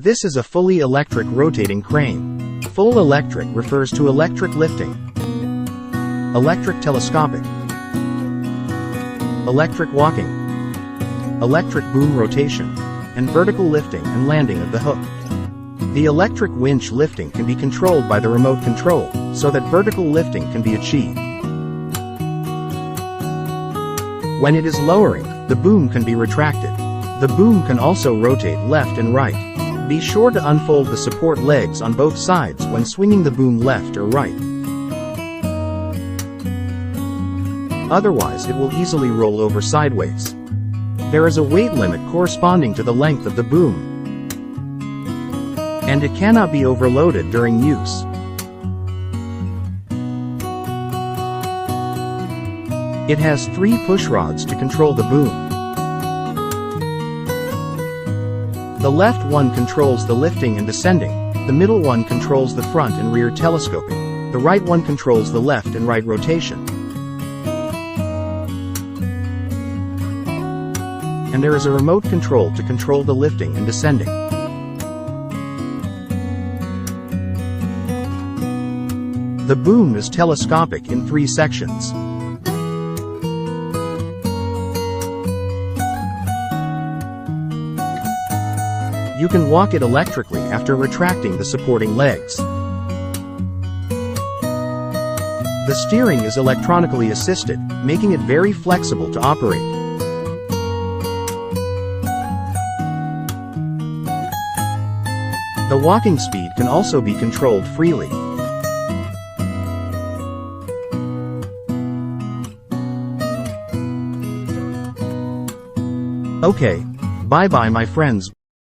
This is a fully electric rotating crane. Full electric refers to electric lifting, electric telescopic, electric walking, electric boom rotation, and vertical lifting and landing of the hook. The electric winch lifting can be controlled by the remote control, so that vertical lifting can be achieved. When it is lowering, the boom can be retracted. The boom can also rotate left and right. Be sure to unfold the support legs on both sides when swinging the boom left or right. Otherwise it will easily roll over sideways. There is a weight limit corresponding to the length of the boom, and it cannot be overloaded during use. It has 3 push rods to control the boom. The left one controls the lifting and descending, the middle one controls the front and rear telescoping, the right one controls the left and right rotation. And there is a remote control to control the lifting and descending. The boom is telescopic in 3 sections. You can walk it electrically after retracting the supporting legs. The steering is electronically assisted, making it very flexible to operate. The walking speed can also be controlled freely. Okay, bye-bye my friends.